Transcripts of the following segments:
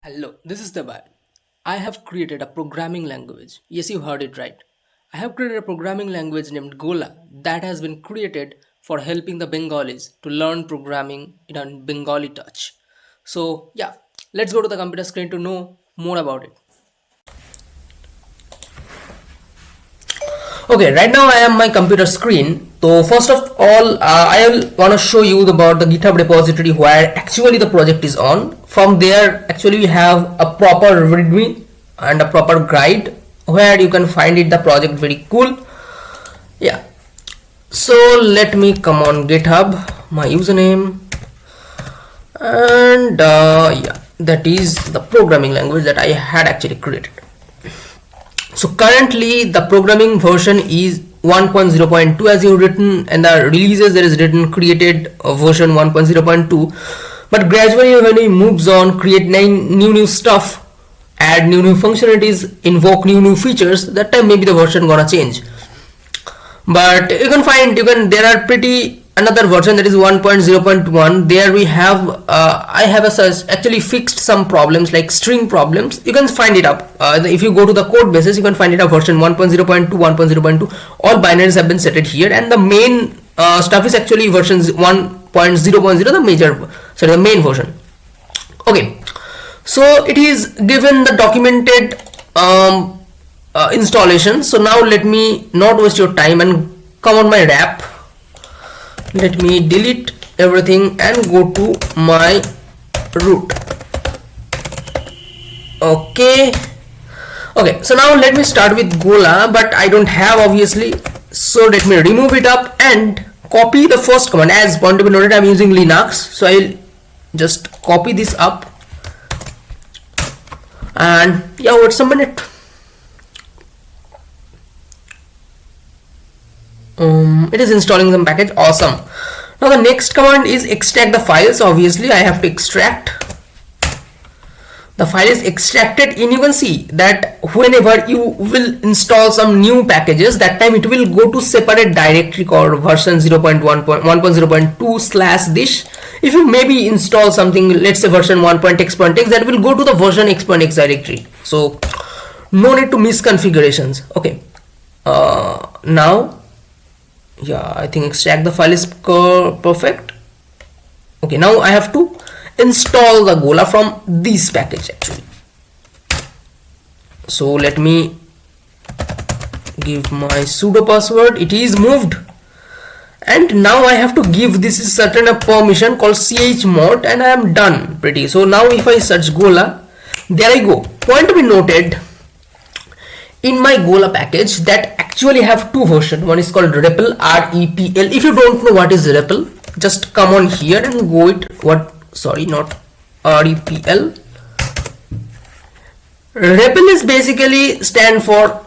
Hello, this is Debar. I have created a programming language. Yes, you heard it right. I have created a programming language named Gola that has been created for helping the Bengalis to learn programming in a Bengali touch. So, yeah, let's go to the computer screen to know more about it. Okay, right now I am my computer screen. So first of all, I will want to show you about the GitHub repository where actually the project is on. From there, actually we have a proper readme and a proper guide where you can find it the project very cool. Yeah. So let me come on GitHub, my username, and yeah, that is the programming language that I had actually created. So currently the programming version is 1.0.2 as you've written, and the releases there is written created version 1.0.2, but gradually when it moves on, create new stuff, add new functionalities, invoke new features, that time maybe the version gonna change. But you can find there are pretty another version that is 1.0.1. there we have I have actually fixed some problems like string problems. You can find it up if you go to the code basis, you can find it up version 1.0.2, 1.0.2. all binaries have been set here, and the main stuff is actually version 1.0.0, the main version. Okay, so it is given the documented installation. So now let me not waste your time and come on my wrap. Let me delete everything and go to my root. Okay, so now let me start with Gola, but I don't have obviously, so let me remove it up and copy the first command. As point to be noted, I'm using Linux, so I'll just copy this up and yeah, wait a minute. It is installing some package. Awesome. Now the next command is extract the files. Obviously I have to extract. The file is extracted, and you can see that whenever you will install some new packages, that time it will go to separate directory called version 0.1.2 slash this. If you maybe install something, let's say version 1.x.x, that will go to the version x.x directory. So no need to misconfigurations. Okay, now yeah, I think extract the file is perfect. Okay, now I have to install the Gola from this package actually. So let me give my sudo password. It is moved, and now I have to give this certain a permission called chmod, and I am done pretty. So now if I search Gola, there I go. Point to be noted, in my Gola package that actually have two versions. One is called REPL, REPL. If you don't know what is REPL, just come on here and go it. Not REPL. REPL is basically stand for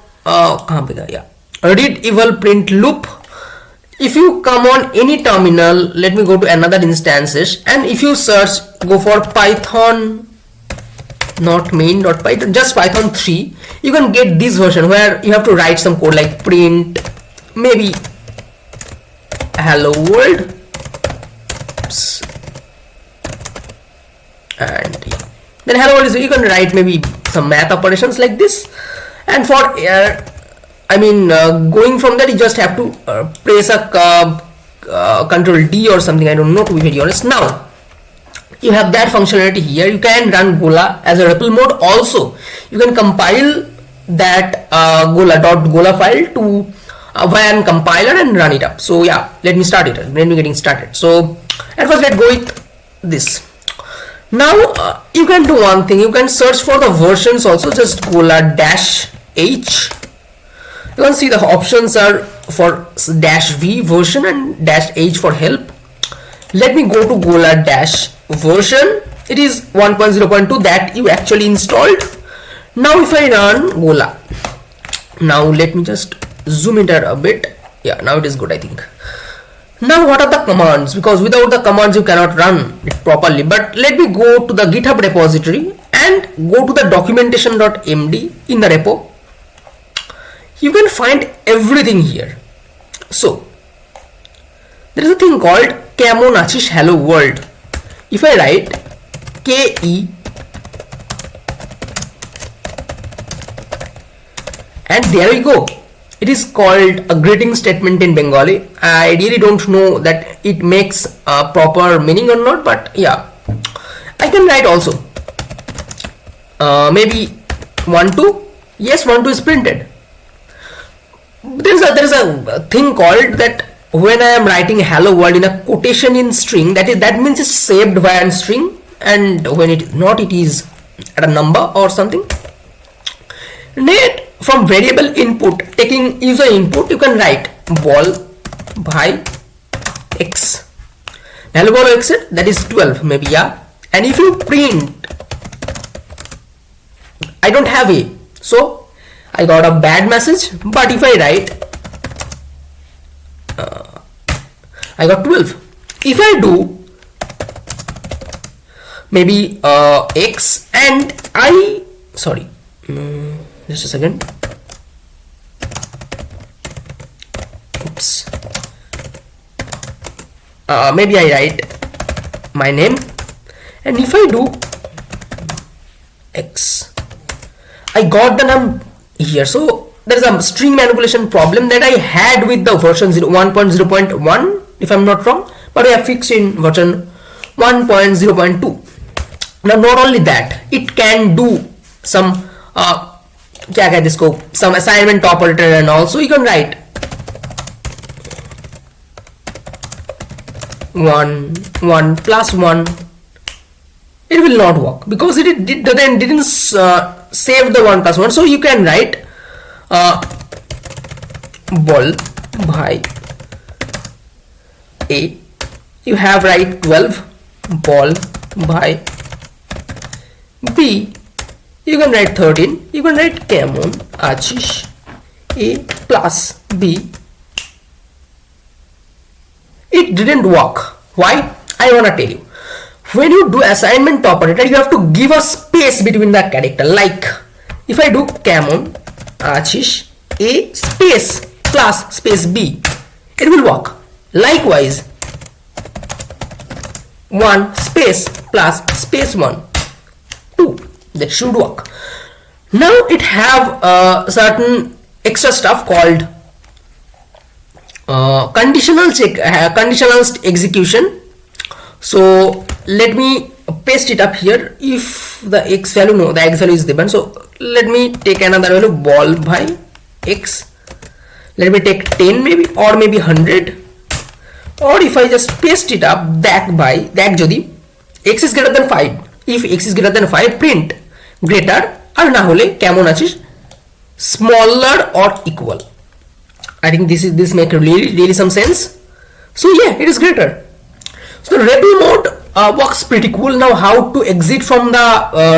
read eval print loop. If you come on any terminal, let me go to another instances, and if you search, go for Python, not main.python, just Python 3, you can get this version where you have to write some code like print maybe hello world. Oops. And yeah, then hello world is, you can write maybe some math operations like this, and for going from that, you just have to press a control D or something, I don't know, to be very honest. Now you have that functionality here. You can run Gola as a REPL mode. Also you can compile that Gola file to via compiler and run it up. So yeah, let me getting started. So at first let's go with this. Now you can do one thing, you can search for the versions also, just Gola -h. You can see the options are for -v version and -h for help. Let me go to Gola version. It is 1.0.2 that you actually installed. Now if I run Gola, now let me just zoom it out a bit. Yeah, now it is good, I think. Now what are the commands, because without the commands you cannot run it properly. But let me go to the GitHub repository and go to the documentation.md. in the repo you can find everything here. So there is a thing called Kemonachish hello world. If I write KE and there we go. It is called a greeting statement in Bengali. I really don't know that it makes a proper meaning or not, but yeah, I can write also. Maybe 1 2. Yes, 1 2 is printed. There's a thing called that when I am writing hello world in a quotation in string, that means it's saved via a string, and when it is not, it is at a number or something. Net from variable input, taking user input, you can write ball by x. Hello ball x, that is 12 maybe, yeah. And if you print, I don't have a, so I got a bad message. But if I write I got 12. If I do maybe x and I, sorry, just a second, oops, maybe I write my name, and if I do x, I got the num here. So there is a string manipulation problem that I had with the version 1.0.1 if I'm not wrong, but I have fixed in version 1.0.2. Now not only that, it can do some some assignment operator, and also you can write 1 1 plus 1. It will not work because it didn't save the 1 plus 1. So you can write ball by a, you have write 12 ball by b, you can write 13, you can write Camon Achish a plus b. It didn't work. Why? I wanna tell you. When you do assignment operator, you have to give a space between the character. Like if I do Camon Achish a space plus space b, it will work. Likewise, 1 space plus space 1 2, that should work. Now it have certain extra stuff called conditional execution. So let me paste it up here. If the x value, no, the x value is given, so let me take another value, ball by x. Let me take 10 maybe, or maybe 100, or if I just paste it up, that by that jodi x is greater than 5, if x is greater than 5, print greater or na hole কেমন আছিস smaller or equal. I think this make really some sense. So yeah, it is greater. So the REPL mode works pretty cool. Now how to exit from the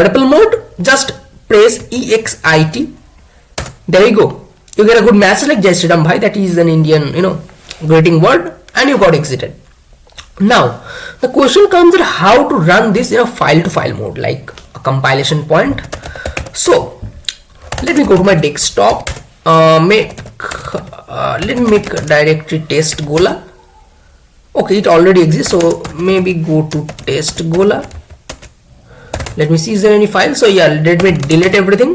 REPL mode? Just press EXIT. There you go. You get a good message like Jai Shri Ram Bhai. That is an Indian, greeting word, and you got exited. Now the question comes that how to run this in a file-to-file mode, like a compilation point. So let me go to my desktop. Let me make directory test Gola. Okay, it already exists, so maybe go to test Gola. Let me see, is there any file? So yeah, let me delete everything.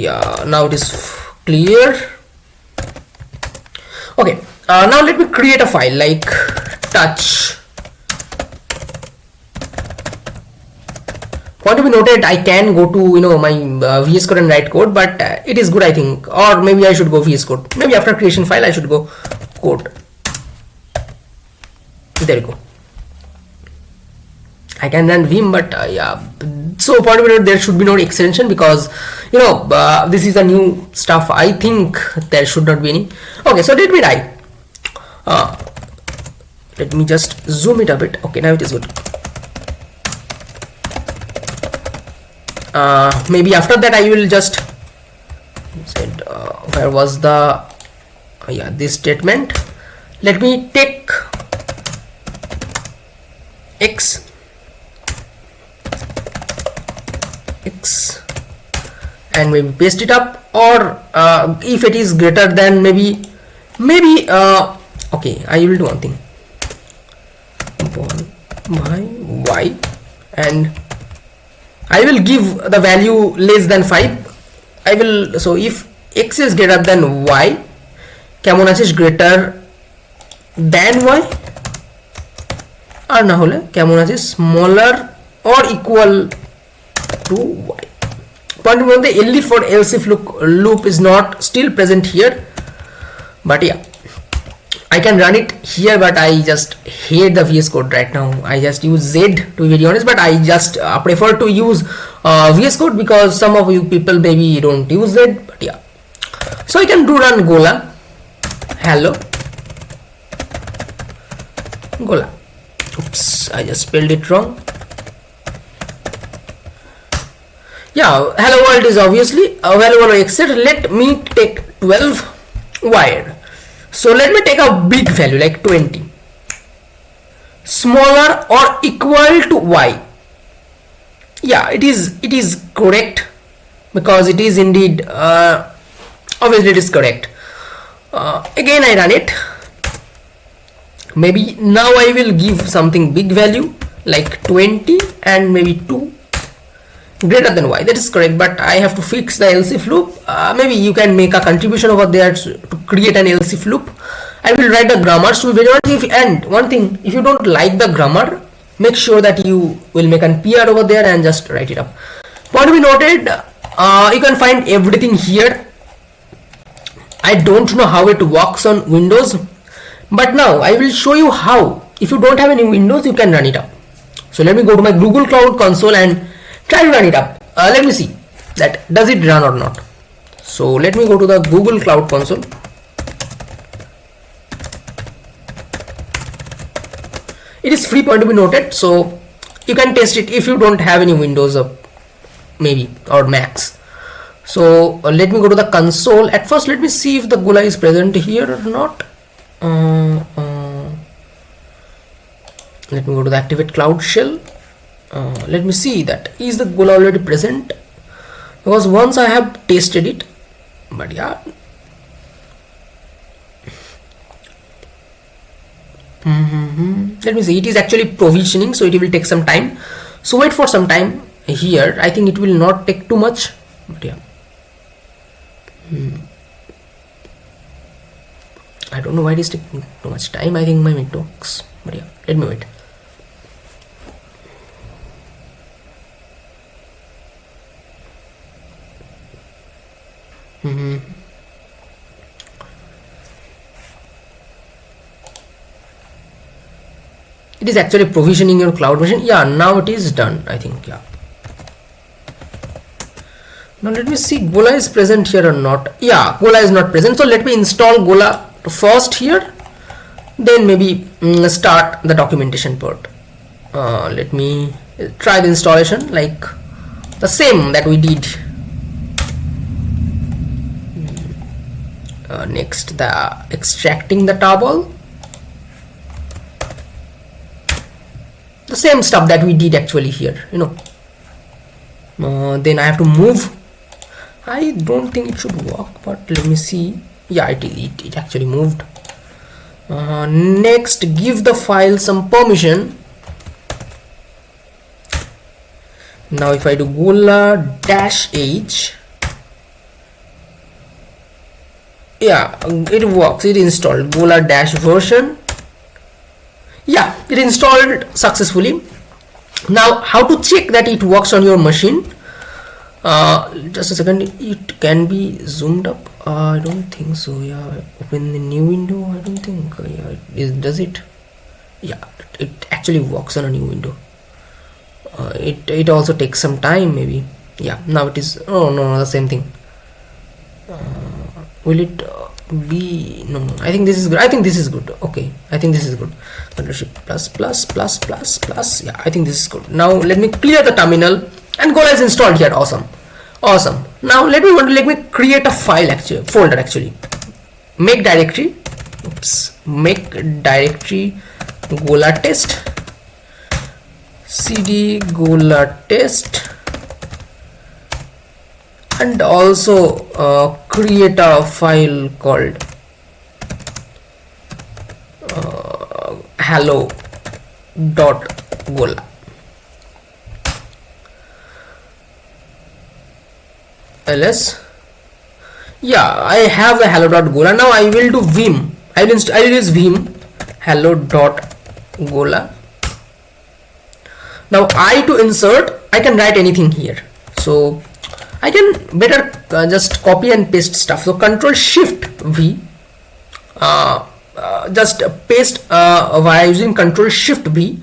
Yeah, now it is clear. Okay, now let me create a file like touch. Want to be noted, I can go to my VS Code and write code, but it is good, I think, or maybe I should go VS Code. Maybe after creation file I should go code. There you go. I can run Vim, but yeah. So point to be noted, there should be no extension because this is a new stuff. I think there should not be any. Okay, so let me write. Let me just zoom it a bit. Okay, now it is good. Maybe after that I will just said where was the yeah, this statement. Let me take x and maybe paste it up, or if it is greater than maybe okay, I will do one thing, by y, and I will give the value less than 5. I will, so if x is greater than y, কেমন আছে greater than y, আর না হলে কেমন আছে smaller or equal to y. Point one, the elif for else if loop is not still present here, but yeah, I can run it here, but I just hate the VS Code right now. I just use Z, to be very honest, but I just prefer to use VS Code because some of you people maybe don't use Z, but yeah. So I can do run Gola. Hello. Gola. Oops, I just spelled it wrong. Yeah, hello world is obviously hello world exit. Let me take 12 wire. So let me take a big value like 20, smaller or equal to y. Yeah, it is correct, because it is indeed obviously it is correct. Again I run it. Maybe now I will give something big value like 20 and maybe 2 greater than y. That is correct, but I have to fix the else if loop. Maybe you can make a contribution over there to create an else if loop. I will write the grammars to be very honest. And one thing, if you don't like the grammar, make sure that you will make an PR over there and just write it up. Point to be noted, you can find everything here. I don't know how it works on Windows, but now I will show you how. If you don't have any Windows, you can run it up. So let me go to my Google Cloud Console and try to run it up. Let me see that does it run or not. So let me go to the Google Cloud Console. It is free, point to be noted, so you can test it if you don't have any Windows maybe or Macs. So let me go to the console. At first let me see if the Gola is present here or not. Let me go to the activate cloud shell. Let me see that is the Gola already present, because once I have tasted it, but yeah, let me see, it is actually provisioning, so it will take some time, so wait for some time here. I think it will not take too much, but yeah, I don't know why it is taking too much time. I think my networks, but yeah, let me wait. It is actually provisioning your cloud machine. Yeah, now it is done, I think. Yeah, now let me see Gola is present here or not. Yeah, Gola is not present, so let me install Gola first here, then maybe start the documentation part. Let me try the installation like the same that we did. Next, the extracting the table, the same stuff that we did actually here, you know. Then I have to move. I don't think it should work, but let me see. Yeah, it actually moved. Next, give the file some permission. Now if I do Gola-H, yeah, it works. It installed Gola-version. Yeah, it installed successfully. Now how to check that it works on your machine? Just a second, it can be zoomed up. I don't think so. Yeah, open the new window. I don't think. Yeah, does it? Yeah, it actually works on a new window. It also takes some time maybe. Yeah, now it is. Oh no, the same thing. Will it be? No, I think this is good. I think this is good. Okay, I think this is good. +++++++. Yeah, I think this is good. Now let me clear the terminal, and Gola is installed here. Awesome. Now let me create a file, actually folder actually. Make directory. Oops. Make directory Gola test. cd Gola test. And also create a file called hello.gola. ls. Yeah, I have the hello.gola. Now I will do vim. I will use vim hello.gola. Now I to insert, I can write anything here. So I can better just copy and paste stuff. So Control Shift V, just paste via using Control Shift V.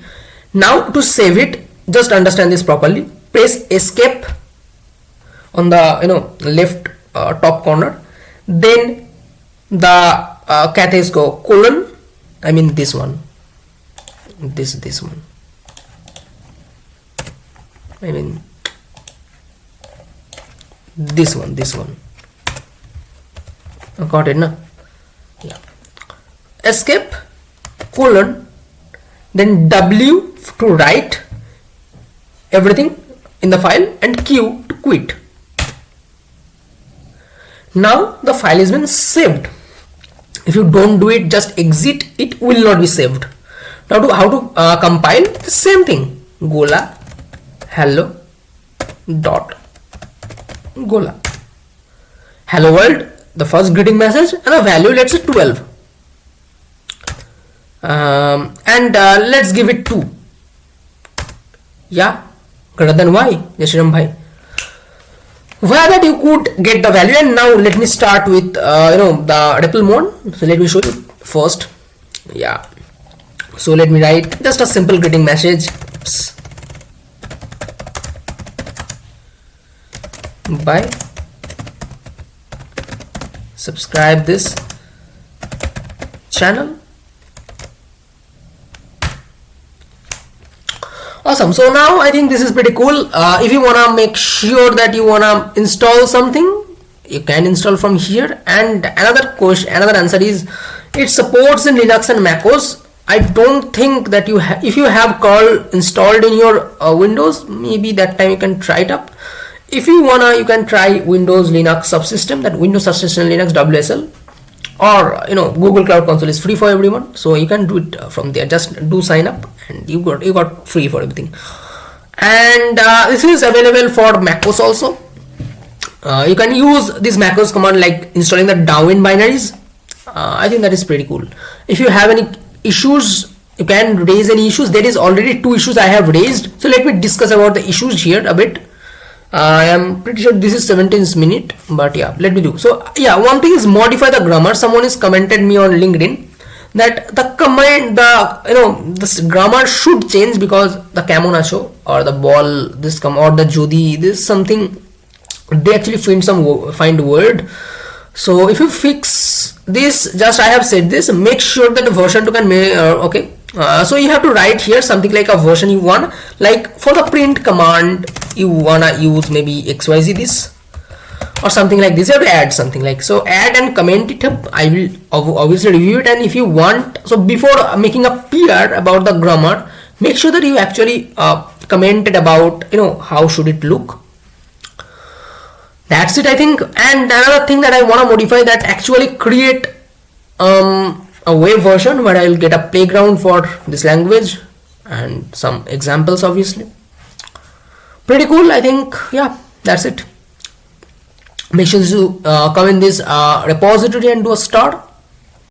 Now to save it, just understand this properly. Press Escape on the left top corner. Then the categories go colon. I mean this one. This one. I mean this one. Got it, na? Yeah. Escape colon, then W to write everything in the file, and Q to quit. Now the file has been saved. If you don't do it, just exit, it will not be saved. Now how to compile? The same thing. Gola hello dot Gola. Hello world, the first greeting message, and the value, let's say 12. And let's give it 2. Yeah, greater than y. Yashiram bhai. Where that you could get the value. And now let me start with the REPL mode. So let me show you first. Yeah. So let me write just a simple greeting message. Oops. Bye. Subscribe this channel. Awesome. So now I think this is pretty cool. If you wanna make sure that you wanna install something, you can install from here. And another answer is, it supports in Linux and MacOS. I don't think that if you have curl installed in your Windows, maybe that time you can try it up. If you wanna, you can try Windows Linux subsystem, that Windows subsystem Linux WSL, or Google Cloud Console is free for everyone, so you can do it from there. Just do sign up and you got free for everything. And this is available for macOS also. You can use this macOS command like installing the downwind binaries. I think that is pretty cool. If you have any issues, you can raise any issues. There is already 2 issues I have raised, so let me discuss about the issues here a bit. I am pretty sure this is 17th minute, but yeah, let me do. So yeah, one thing is modify the grammar. Someone has commented me on LinkedIn that the command, this grammar should change because the kamo nacho or the ball, this or the jodi, this something they actually find word. So if you fix this, just I have said this, make sure that the version 2 can okay. So you have to write here something like a version you want, like for the print command you wanna use maybe XYZ this or something like this. You have to add something like, so add and comment it up. I will obviously review it, and if you want, so before making a PR about the grammar, make sure that you actually commented about how should it look. That's it, I think. And another thing that I want to modify, that actually create a web version where I will get a playground for this language and some examples, obviously. Pretty cool, I think. Yeah, that's it. Make sure to come in this repository and do a star.